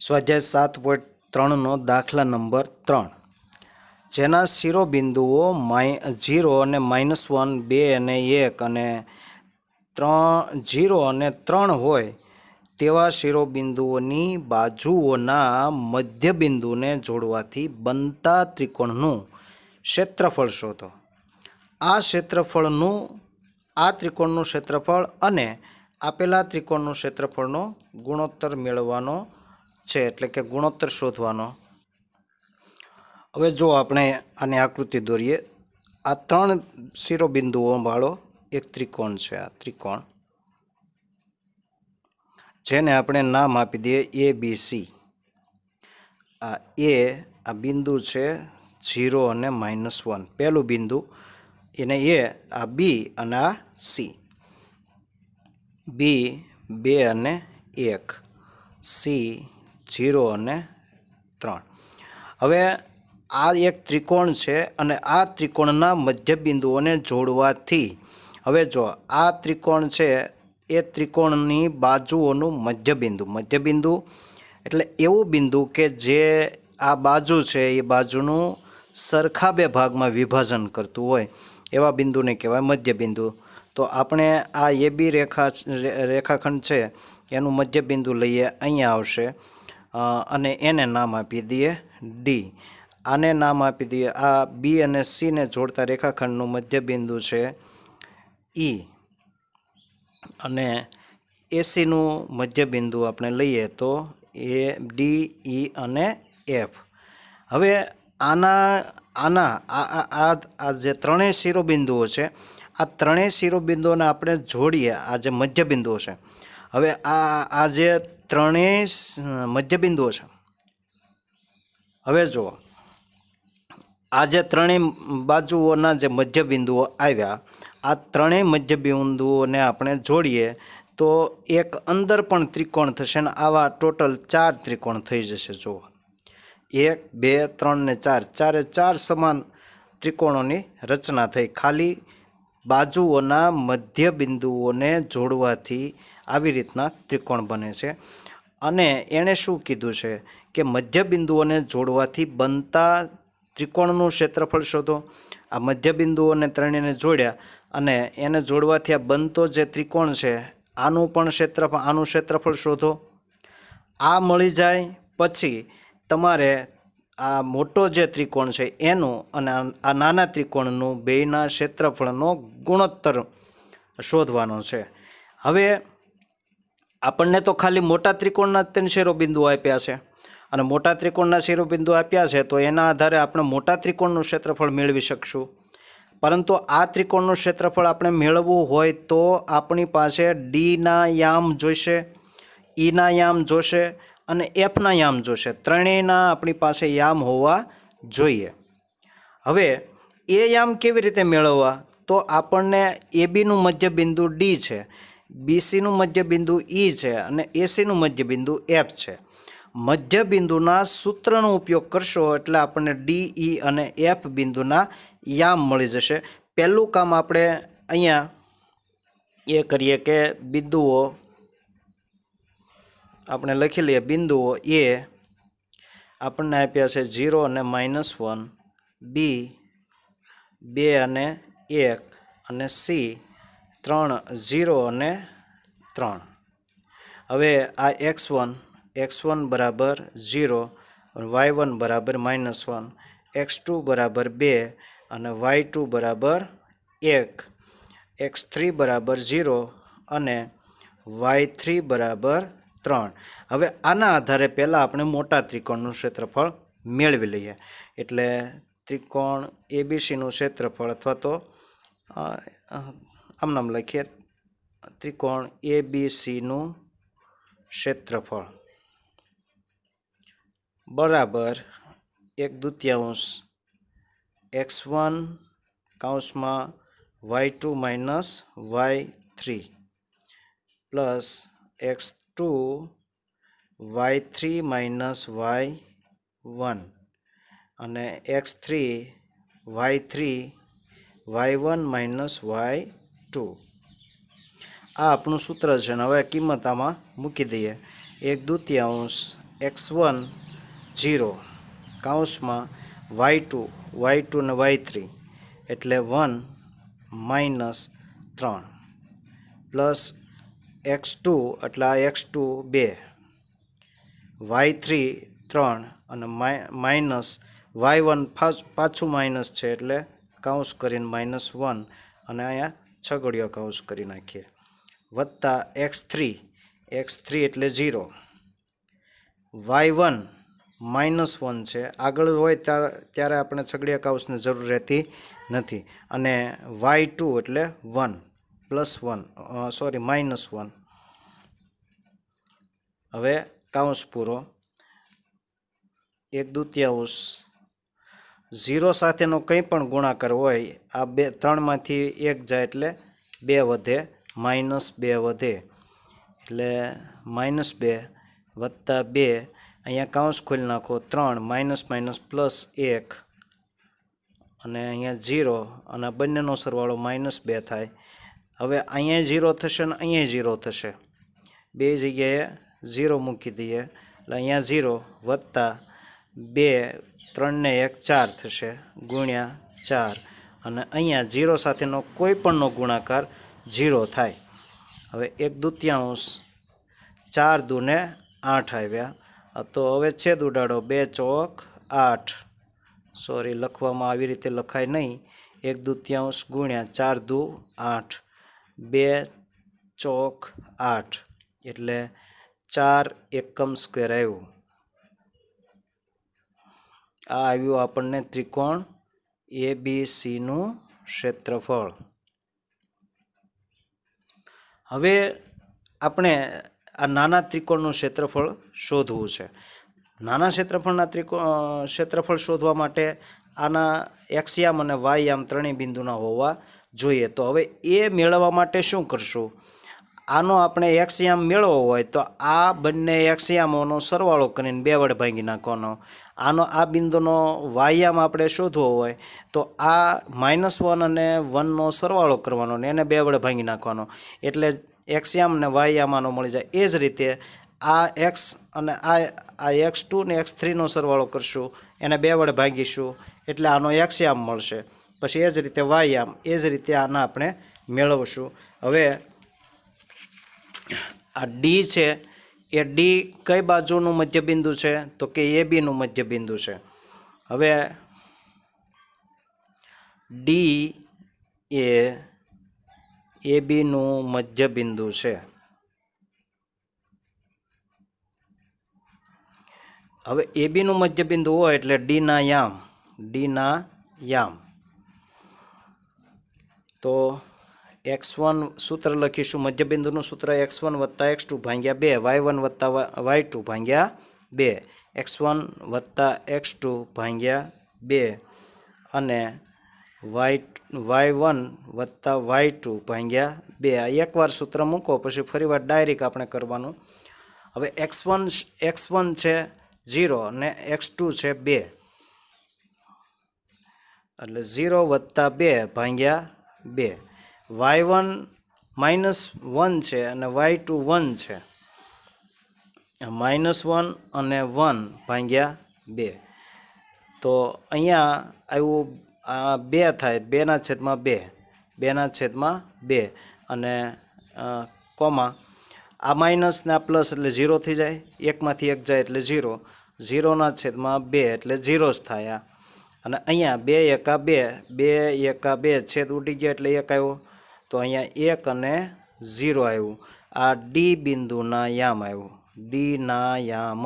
સ્વાધ્યાય 7.3 દાખલા નંબર 3 જેના શિરોબિંદુઓ 0 અને -1, 2 અને 1 અને 0 અને 3 હોય તેવા શિરોબિંદુઓની બાજુઓના મધ્યબિંદુને જોડવાથી બનતા ત્રિકોણનું ક્ષેત્રફળ શોધો. આ ત્રિકોણનું ક્ષેત્રફળ અને આપેલા ત્રિકોણનું ક્ષેત્રફળનો ગુણોત્તર મેળવવાનો છે, એટલે કે ગુણોત્તર શોધવાનો. હવે જો આપણે આની આકૃતિ દોરીએ, આ 3 શિરોબિંદુઓ વાળો એક ત્રિકોણ છે. આ ત્રિકોણ જેને આપણે નામ આપી દઈએ ABC. આ બિંદુ છે 0 અને -1, પહેલું બિંદુ એને આ B અને આ C. B 2 અને 1, C 0 અને 3. હવે આ એક ત્રિકોણ છે અને આ ત્રિકોણના મધ્યબિંદુઓને જોડવાથી, હવે જો આ ત્રિકોણ છે એ ત્રિકોણની બાજુઓનું મધ્યબિંદુ એટલે એવું બિંદુ કે જે આ બાજુ છે એ બાજુનું સરખા બે ભાગમાં વિભાજન કરતું હોય એવા બિંદુને કહેવાય મધ્યબિંદુ. તો આપણે આ AB રેખાખંડ છે એનું મધ્યબિંદુ લઈએ, અહીંયા આવશે અને એને નામ આપી દઈએ D. આને નામ આપી દઈએ, આ B અને C ને જોડતા રેખાખંડનું મધ્યબિંદુ છે E અને ACનું મધ્યબિંદુ આપણે લઈએ તો D, E અને F. હવે આ જે ત્રણેય શિરોબિંદુઓ છે, આ ત્રણેય શિરોબિંદુઓને આપણે જોડીએ, આ જે મધ્યબિંદુઓ છે. હવે આ જે ત્રણેય મધ્યબિંદુઓ છે, હવે જુઓ, આ જે ત્રણેય બાજુઓના જે મધ્યબિંદુઓ આવ્યા, આ ત્રણેય મધ્યબિંદુઓને આપણે જોડીએ તો એક અંદર પણ ત્રિકોણ થશે ને આવા ટોટલ 4 ત્રિકોણ થઈ જશે. જુઓ, 1, 2, 3 ને 4, ચારે 4 સમાન ત્રિકોણોની રચના થઈ. ખાલી બાજુઓના મધ્યબિંદુઓને જોડવાથી આવી રીતના ત્રિકોણ બને છે. અને એણે શું કીધું છે કે મધ્યબિંદુઓને જોડવાથી બનતા ત્રિકોણનું ક્ષેત્રફળ શોધો. આ મધ્યબિંદુઓને ત્રણેયને જોડ્યા અને એને જોડવાથી આ બનતો જે ત્રિકોણ છે આનું પણ આનું ક્ષેત્રફળ શોધો. આ મળી જાય પછી તમારે આ મોટો જે ત્રિકોણ છે એનું અને આ નાના ત્રિકોણનું બેયના ક્ષેત્રફળનો ગુણોત્તર શોધવાનો છે. હવે આપણને તો ખાલી મોટા ત્રિકોણના 3 શિરોબિંદુઓ આપ્યા છે અને મોટા ત્રિકોણના શિરોબિંદુ આપ્યા છે તો એના આધારે આપણે મોટા ત્રિકોણનું ક્ષેત્રફળ મેળવી શકશું. પરંતુ આ ત્રિકોણનું ક્ષેત્રફળ આપણે મેળવવું હોય તો આપણી પાસે Dના યામ જોઈશે, Eના યામ જોશે અને Fના યામ જોશે. ત્રણેયના આપણી પાસે યામ હોવા જોઈએ. હવે એ યામ કેવી રીતે મેળવવા? તો આપણને ABનું મધ્યબિંદુ D છે, BCનું મધ્યબિંદુ E છે અને ACનું મધ્યબિંદુ F છે. મધ્યબિંદુના સૂત્રનો ઉપયોગ કરશો એટલે આપણને D, E અને F બિંદુના યામ મળી જશે. પહેલું કામ આપણે અહીંયા એ કરીએ કે બિંદુઓ આપણે લખી લઈએ. બિંદુઓ A આપણને આપ્યા છે 0 અને -1, B 2 અને 1 અને C 3, 0 અને 3. હવે આ x1 બરાબર 0, y1 બરાબર -1, x2 બરાબર 2 અને y2 બરાબર 1, x3 બરાબર 0 અને y3 બરાબર 3. હવે આના આધારે પહેલાં આપણે મોટા ત્રિકોણનું ક્ષેત્રફળ મેળવી લઈએ. એટલે ત્રિકોણ ABCનું ક્ષેત્રફળ અથવા તો આમ નામ લખીએ, ત્રિકોણ ABCનું ક્ષેત્રફળ બરાબર 1/2 x1 કૌંસમાં y2 minus y3 plus x2 y3 minus y1 અને x3 y3 y1 minus y2. આ આપણું સૂત્ર છે. હવે કિંમત આમાં મૂકી દઈએ. 1/2 x1 0 કૌંસમાં y2 ને y3 એટલે 1 માઇનસ 3 પ્લસ x2 એટલે આ x2 2 y3 3 અને માઇનસ y1 પાછું માઇનસ છે એટલે કૌંસ કરીને -1 અને અહીંયા છગડીયો કૌંસ કરી નાખીએ વત્તા x3 એટલે 0 y1 -1 છે આગળ હોય ત્યારે આપણે છગડીયા કૌંસની જરૂર રહેતી નથી અને y2 એટલે 1 -1 હવે કૌંસ પૂરો 1/2 0 સાથેનો કંઈ પણ ગુણાકાર હોય આ 3 માંથી 1 જાય એટલે 2 વધે -2 વધે એટલે -2 વત્તા 2 અહીંયા કૌંસ ખોલી નાખો 3 -+1 અને અહીંયા 0 અને બંનેનો સરવાળો -2 થાય હવે અહીંયા 0 થશે ને અહીંયા 0 થશે બે જગ્યાએ 0 મૂકી દઈએ એટલે અહીંયા 0 વત્તા 2 3 ને 1 4 થશે ગુણ્યા 4 અને અહીંયા 0 સાથેનો કોઈ પણનો ગુણાકાર 0 થાય હવે 1/2 4 દૂને 8 આવ્યા તો હવે છેદ ઉડાડો 2 ચોક 8 સોરી લખવામાં આવી રીતે લખાય નહીં 1/2 ગુણ્યા 4 દુ 8 2 ચોક 8 એટલે 4 એકમ સ્ક્વેર આવ્યું આ આવ્યું આપણને ત્રિકોણ ABCનું ક્ષેત્રફળ હવે આપણે આ નાના ત્રિકોણનું ક્ષેત્રફળ શોધવું છે નાના ક્ષેત્રફળના ક્ષેત્રફળ શોધવા માટે આના x યામ અને y યામ ત્રણેય બિંદુના હોવા જોઈએ તો હવે એ મેળવવા માટે શું કરશું આનો આપણે x યામ મેળવવો હોય તો આ બંને x યામોનો સરવાળો કરીને 2 વડે ભાંગી નાખવાનો આનો આ બિંદુનો y યામ આપણે શોધવો હોય તો આ -1 અને 1 નો સરવાળો કરવાનો ને એને 2 વડે ભાંગી નાખવાનો એટલે x યામ ને y યામ આનો મળી જાય એ જ રીતે આ x અને આ x2 ને x3 નો સરવાળો કરશું એને 2 વડે ભાગીશું એટલે આનો x યામ મળશે પછી એ જ રીતે y યામ એ જ રીતે આના આપણે મેળવશું હવે આ D છે એ D કઈ બાજુનું મધ્યબિંદુ છે તો કે AB નું મધ્યબિંદુ છે હવે D એ AB નું મધ્યબિંદુ છે હવે AB નું મધ્યબિંદુ હોય એટલે D ના યામ તો x1 સૂત્ર લખીશું મધ્યબિંદુનું સૂત્ર x1 + x2 ભાગ્યા 2 y1 + y2 ભાગ્યા 2 x1 + x2 ભાગ્યા 2 અને y1 + y2 ભાગ્યા 2 આ એકવાર સૂત્ર મૂકો પછી ફરીવાર ડાયરેક્ટ આપણે કરવાનું હવે x1 છે 0 અને x2 છે 2 એટલે 0 + 2 ભાગ્યા 2 y1 -1 છે અને y2 1 છે -1 અને 1 ભાગ્યા 2 તો અહીંયા આવ્યું 2 થાય 2/2 અને કોમા આ માઇનસ ને આ પ્લસ એટલે 0 થઈ જાય 1 માંથી 1 જાય એટલે 0 0/2 એટલે 0 જ થાય અને અહીંયા 2 એકા 2 એકા 2 છેદ ઉડી ગયા એટલે 1 આવ્યો તો અહીંયા 1 અને 0 આવ્યું આ D બિંદુના યામ આવ્યું D ના યામ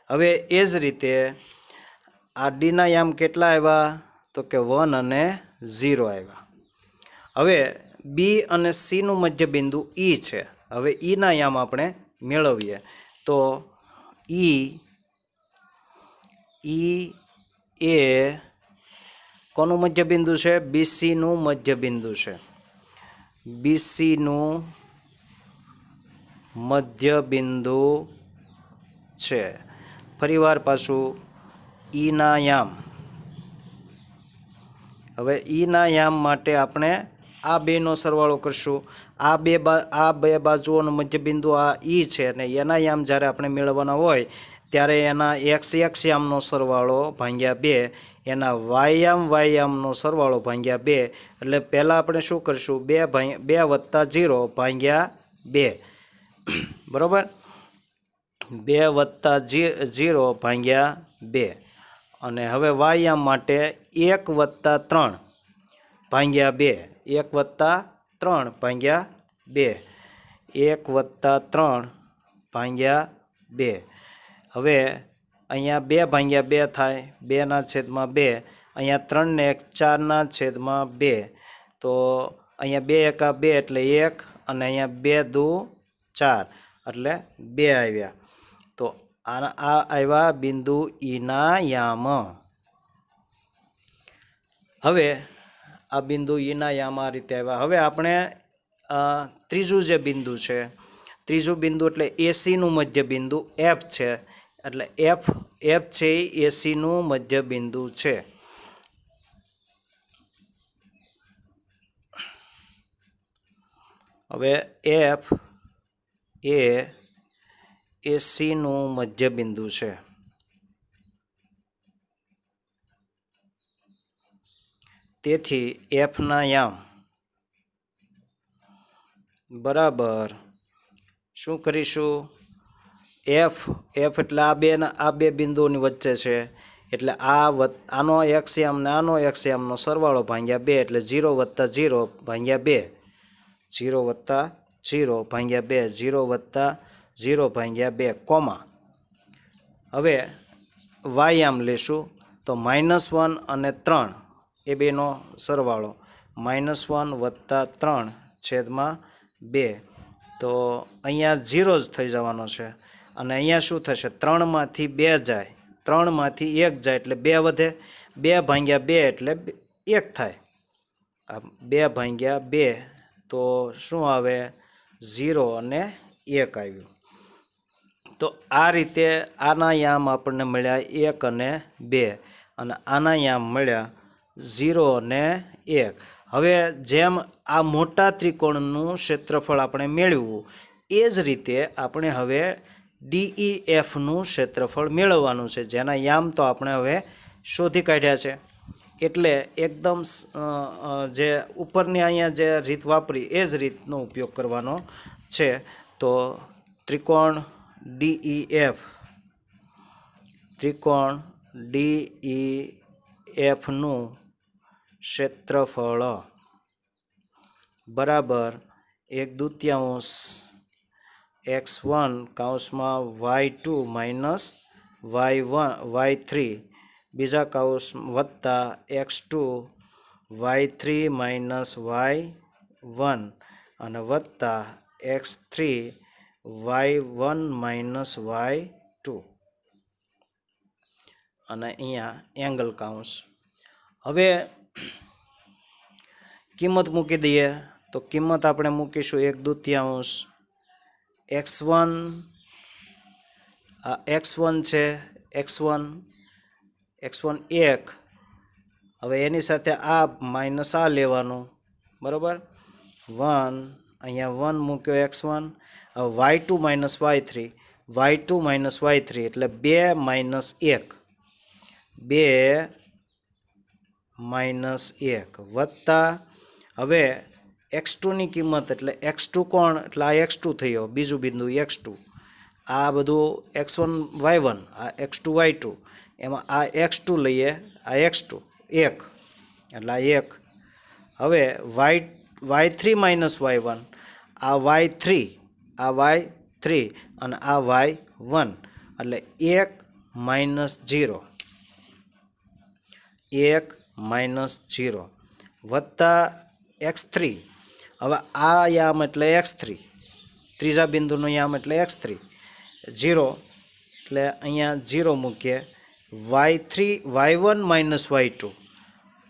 હવે એ જ રીતે આ D ના યામ કેટલા આવ્યા તો કે 1 અને 0 આવ્યા હવે B અને C નું મધ્યબિંદુ E છે હવે E ના યામ આપણે મેળવીએ તો E એ કોનું મધ્યબિંદુ છે BC નું મધ્યબિંદુ છે BC નું મધ્યબિંદુ છે ફરીવાર પાછું E ના યામ હવે E ના યામ માટે આપણે આ બેનો સરવાળો કરશું. આ બે બાજુઓનો મધ્યબિંદુ આ ઈ છે અને એના યામ જ્યારે આપણે મેળવવાના હોય ત્યારે એના x યામનો સરવાળો ભાગ્યા 2, એના વાયામનો સરવાળો ભાગ્યા 2. એટલે પહેલાં આપણે શું કરશું? 2 વત્તા 0 ભાગ્યા 2, બરાબર? 2 વત્તા 0 ભાગ્યા 2. અને હવે વાયામ માટે 1 વત્તા 3 ભાગ્યા 2. 1 વત્તા 3 ભાગ્યા 2. 1 વત્તા 3 ભાગ્યા 2. હવે અહીંયા 2 ભાગ્યા 2 થાય, 2/2. અહીંયા 3 ને 1 4/2. તો અહીંયા 2 એકા 2 એટલે 1, અને અહીંયા 2 દુ 4 એટલે 2 આવ્યા. તો આ આવ્યા બિંદુ ઈના યામ. હવે આ બિંદુ ઈના યામ આ રીતે આવ્યા. હવે આપણે ત્રીજું જે બિંદુ છે, ત્રીજું બિંદુ એટલે એસીનું મધ્ય બિંદુ એફ છે. એટલે એફ છે એ એસીનું મધ્ય બિંદુ છે. હવે એફ એ એસીનું મધ્ય બિંદુ છે. તેથી એફના યામ બરાબર શું કરીશું? એફ એટલે આ બે બિંદુઓની વચ્ચે છે. એટલે આનો એક્સ યામ ને આનો એક્સ યામનો સરવાળો ભાગ્યા 2. એટલે 0 વત્તા 0 ભાગ્યા 2. 0 વત્તા 0 ભાગ્યા 2. 0 વત્તા 0 ભાગ્યા 2, કોમા. હવે વાયામ લેશું તો -1 અને 3 એ બેનો સરવાળો. -1 વત્તા 3/2. તો અહીંયા 0 જ થઈ જવાનો છે. અને અહીંયા શું થશે? 3માંથી 2 જાય, 3માંથી 1 જાય એટલે 2 વધે. 2 ભાગ્યા 2 એટલે 1 થાય. 2 ભાગ્યા 2 તો શું આવે? 0 અને 1 આવ્યું. તો આ રીતે આના યામ આપણને મળ્યા 1 અને 2, અને આના યામ મળ્યા 0 અને 1. હવે જેમ આ મોટા ત્રિકોણનું ક્ષેત્રફળ આપણે મેળવ્યું, એ જ રીતે આપણે હવે DEFનું ક્ષેત્રફળ મેળવવાનું છે, જેના યામ તો આપણે હવે શોધી કાઢ્યા છે. એટલે એકદમ જે ઉપરની અહીંયા જે રીત વાપરી એ જ રીતનો ઉપયોગ કરવાનો છે. તો ત્રિકોણ DEFનું ક્ષેત્રફળ બરાબર 1/2 x1 કૌંસમાં y2 માઇનસ y3 બીજા કૌંસ વત્તા x2 y3 માઇનસ y1 અને વત્તા x3 y1 માઇનસ y2, અને અહીંયા એંગલ કૌંસ. હવે કિંમત મૂકી દઈએ. તો કિંમત આપણે મૂકીશું 1/2 x1. આ x1 છે, x1 1. હવે એની સાથે આ માઇનસ આ લેવાનું, બરાબર? 1, અહીંયા 1 મૂક્યો x1. હવે y2 minus y3, y2 minus y3 એટલે 2 માઇનસ 1, 2 માઇનસ 1 વત્તા હવે x2ની કિંમત એટલે x2 કોણ? એટલે આ x2 થયો, બીજું બિંદુ x2. આ બધું x1 y1, આ x2 y2, એમાં આ x2 લઈએ, આ x2 1 એટલે આ 1. હવે y3 માઇનસ y1, આ y3, આ y3 અને આ y1 એટલે 1 માઇનસ 0, 1 માઇનસ 0 વત્તા x3. હવે આ યામ એટલે x3, ત્રીજા બિંદુનો યામ એટલે x3. 0 એટલે અહીંયા 0 મૂકીએ. y1 માઇનસ y2,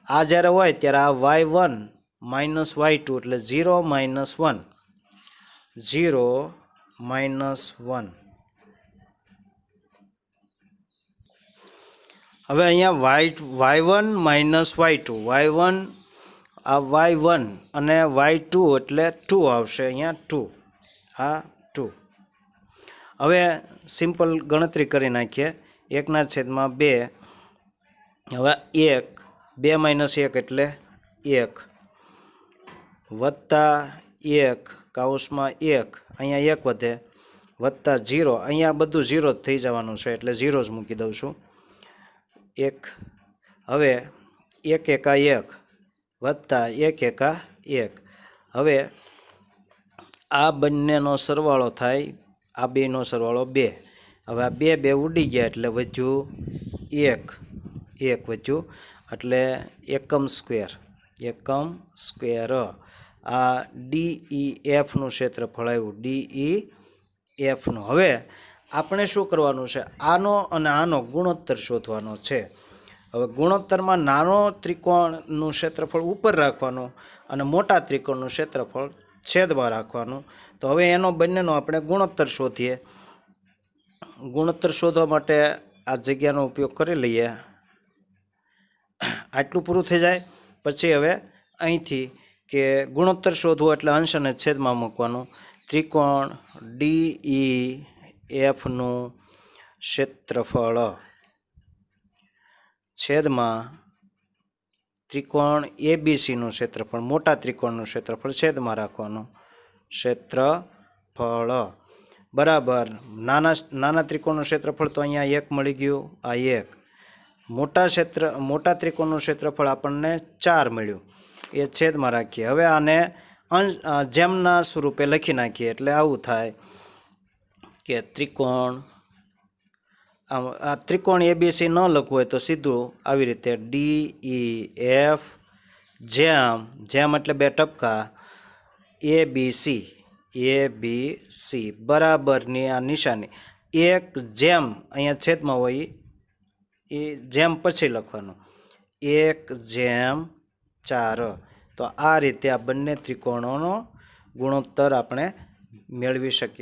આ જ્યારે હોય ત્યારે આ y1 માઇનસ y2 એટલે 0 માઇનસ 1, 0 માઇનસ 1. હવે અહીંયા y1 માઇનસ y2, y1 આ y1 અને y2 એટલે 2 આવશે, અહીંયા 2, આ 2. હવે સિમ્પલ ગણતરી કરી નાખીએ. 1/2. હવે 1, 2 - 1 એટલે 1, વત્તા 1 કૌંસમાં 1, અહીંયા 1 વધે, વત્તા 0, અહીંયા બધું 0 જ થઈ જવાનું છે એટલે 0 જ મૂકી દઉં છું. 1, હવે 1 એકા 1 વત્તા 1 એકા 1. હવે આ બંનેનો સરવાળો થાય, આ બેનો સરવાળો 2. હવે આ 2 ઉડી ગયા એટલે વધ્યું 1 વધ્યું એટલે એકમ સ્ક્વેર. આ DEFનું ક્ષેત્રફળ આવ્યું, DEFનું. હવે આપણે શું કરવાનું છે, આનો અને આનો ગુણોત્તર શોધવાનો છે. હવે ગુણોત્તરમાં નાનો ત્રિકોણનું ક્ષેત્રફળ ઉપર રાખવાનું અને મોટા ત્રિકોણનું ક્ષેત્રફળ છેદમાં રાખવાનું. તો હવે એનો બંનેનો આપણે ગુણોત્તર શોધીએ. ગુણોત્તર શોધવા માટે આ જગ્યાનો ઉપયોગ કરી લઈએ. આટલું પૂરું થઈ જાય પછી હવે અહીંથી કે ગુણોત્તર શોધવું એટલે અંશ અને છેદમાં મૂકવાનું. ત્રિકોણ DEFનું ક્ષેત્રફળ છેદમાં ત્રિકોણ ABCનું ક્ષેત્રફળ, મોટા ત્રિકોણનું ક્ષેત્રફળ છેદમાં રાખવાનું. ક્ષેત્રફળ બરાબર નાના ત્રિકોણનું ક્ષેત્રફળ તો અહીંયા 1 મળી ગયું, આ 1. મોટા ત્રિકોણનું ક્ષેત્રફળ આપણને 4 મળ્યું, એ છેદમાં રાખીએ. હવે આને જેમના સ્વરૂપે લખી નાખીએ એટલે આવું થાય કે આ ત્રિકોણ ABC ન લખવું હોય તો સીધું આવી રીતે DEF જેમ એટલે 2 ટપકા ABC બરાબરની આ નિશાની. 1 જેમ અહીંયા છેદમાં હોય એ જેમ પછી લખવાનું, 1/4. તો આ રીતે આ બંને ત્રિકોણોનો ગુણોત્તર આપણે મેળવી શકીએ.